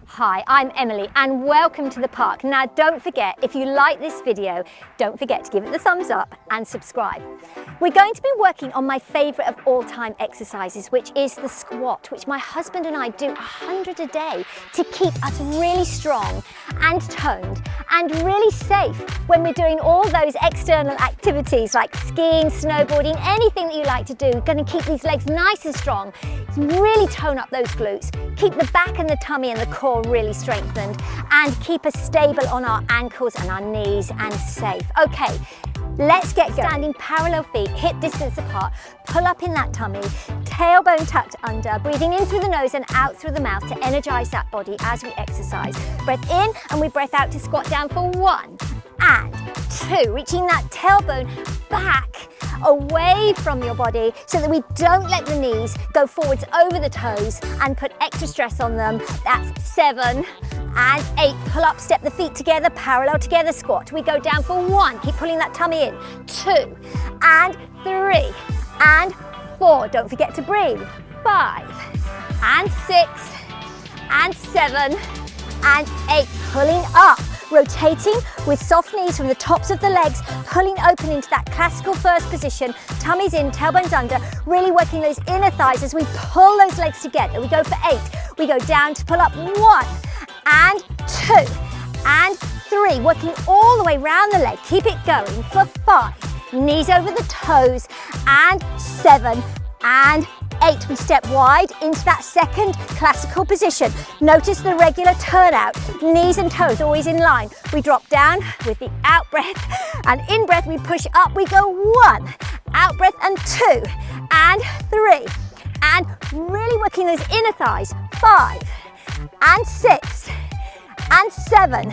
Hi, I'm Emily and welcome to the park. Now don't forget, if you like this video, don't forget to give it the thumbs up and subscribe. We're going to be working on my favourite of all time exercises, which is the squat, which my husband and I do 100 a day to keep us really strong and toned and really safe when we're doing all those external activities like skiing, snowboarding, anything that you like to do. We're going to keep these legs nice and strong, really tone up those glutes, keep the back and the tummy and the core really strengthened, and keep us stable on our ankles and our knees and safe. Okay, let's get going. Standing parallel feet, hip distance apart, pull up in that tummy, tailbone tucked under, breathing in through the nose and out through the mouth to energize that body as we exercise. Breath in and we breath out to squat down for 1 and 2, reaching that tailbone back away from your body so that we don't let the knees go forwards over the toes and put extra stress on them. That's 7 and 8. Pull up, step the feet together, parallel together, squat. We go down for 1, keep pulling that tummy in. 2 and 3 and 4. Don't forget to breathe. 5 and 6 and 7 and 8. Pulling up, rotating with soft knees from the tops of the legs, pulling open into that classical first position, tummies in, tailbones under, really working those inner thighs as we pull those legs together. We go for 8, we go down to pull up 1 and 2 and 3, working all the way around the leg, keep it going for 5, knees over the toes, and 7 and 8. We step wide into that second classical position. Notice the regular turnout, knees and toes always in line. We drop down with the out breath and in breath we push up. We go 1, out breath and 2 and 3 and really working those inner thighs. 5 and 6 and 7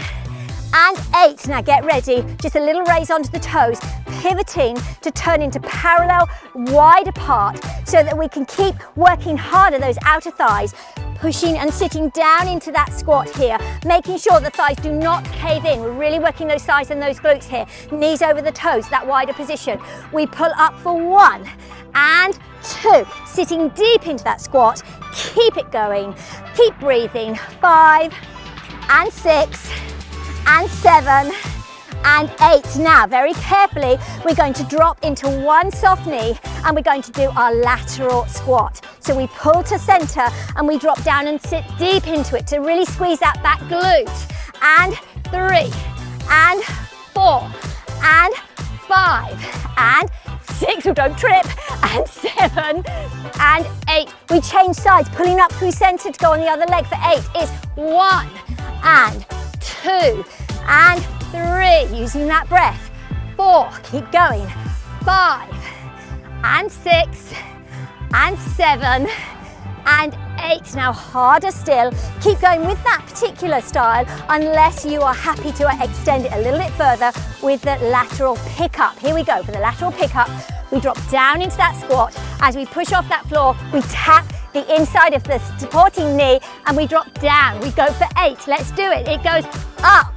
and 8. Now get ready, just a little raise onto the toes, pivoting to turn into parallel, wide apart so that we can keep working harder those outer thighs, pushing and sitting down into that squat here, making sure the thighs do not cave in. We're really working those thighs and those glutes here, knees over the toes, that wider position. We pull up for 1 and 2, sitting deep into that squat, keep it going, keep breathing. 5 and 6 and 7 and 8. Now, very carefully, we're going to drop into one soft knee and we're going to do our lateral squat. So we pull to center and we drop down and sit deep into it to really squeeze that back glute. And 3 and 4 and 5 and 6, oh, don't trip, and 7 and 8. We change sides, pulling up through center to go on the other leg for 8 is 1 and 2 and 3, using that breath. 4, keep going. 5 and 6 and 7 and 8. Now harder still, keep going with that particular style unless you are happy to extend it a little bit further with the lateral pickup. Here we go for the lateral pickup. We drop down into that squat. As we push off that floor, we tap the inside of the supporting knee and we drop down. We go for 8. Let's do it. It goes up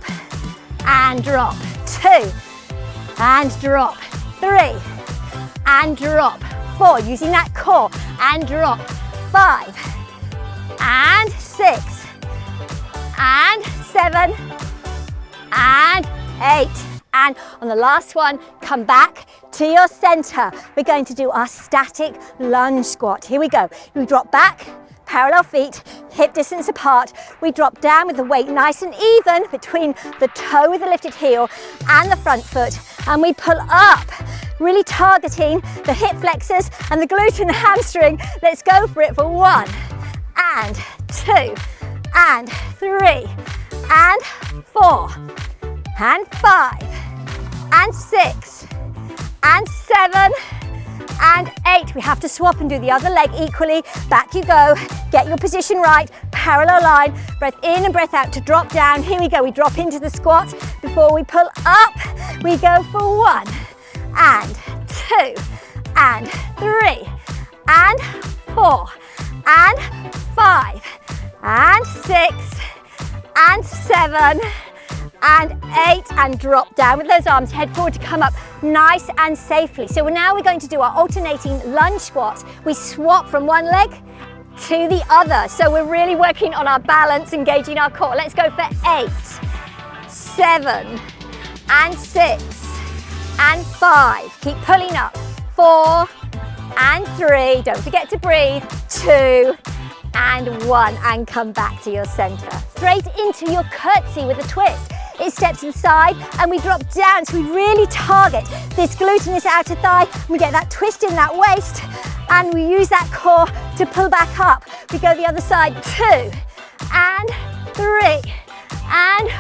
and drop. 2 and drop. 3 and drop. 4, using that core and drop. 5 and 6 and 7 and 8. And on the last one, come back to your center. We're going to do our static lunge squat. Here we go. We drop back, parallel feet, hip distance apart. We drop down with the weight nice and even between the toe with the lifted heel and the front foot. And we pull up, really targeting the hip flexors and the glute and the hamstring. Let's go for it for 1 and 2 and 3 and 4 and 5 and 6 and 7 and 8. We have to swap and do the other leg equally. Back you go. Get your position right. Parallel line. Breath in and breath out to drop down. Here we go. We drop into the squat. Before we pull up, we go for 1 and 2 and 3 and 4 and 5 and 6 and 7 and 8, and drop down with those arms. Head forward to come up nice and safely. So now we're going to do our alternating lunge squats. We swap from one leg to the other. So we're really working on our balance, engaging our core. Let's go for 8, 7, and 6, and 5. Keep pulling up. 4, and 3. Don't forget to breathe. 2, and 1. And come back to your center. Straight into your curtsy with a twist. It steps inside and we drop down, so we really target this glute and this outer thigh. We get that twist in that waist and we use that core to pull back up. We go the other side. 2, and 3, and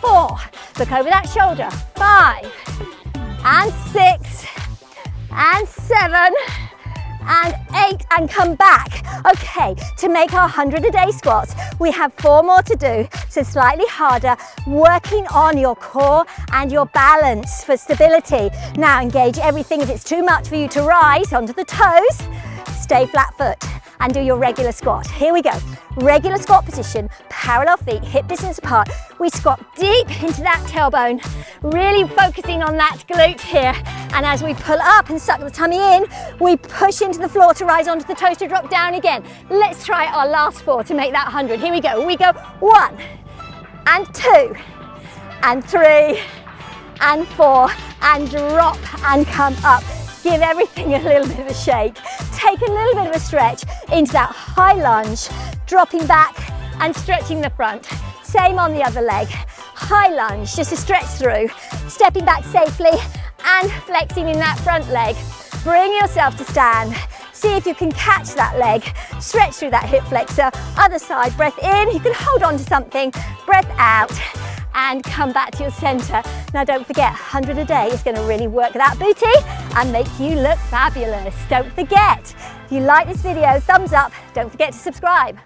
4. Look over that shoulder. 5, and 6, and 7, and 8, and come back. Okay, to make our 100 a day squats, we have 4 more to do, so slightly harder, working on your core and your balance for stability. Now engage everything. If it's too much for you to rise onto the toes, stay flat foot and do your regular squat. Here we go. Regular squat position, parallel feet, hip distance apart. We squat deep into that tailbone, really focusing on that glute here. And as we pull up and suck the tummy in, we push into the floor to rise onto the toes to drop down again. Let's try our last 4 to make that 100. Here we go. We go 1, and 2, and 3, and 4, and drop and come up. Give everything a little bit of a shake. Take a little bit of a stretch into that high lunge, dropping back and stretching the front. Same on the other leg. High lunge, just a stretch through, stepping back safely and flexing in that front leg. Bring yourself to stand. See if you can catch that leg. Stretch through that hip flexor. Other side, breath in. You can hold on to something. Breath out. And come back to your center. Now don't forget, 100 a day is going to really work that booty and make you look fabulous. Don't forget, if you like this video, thumbs up. Don't forget to subscribe.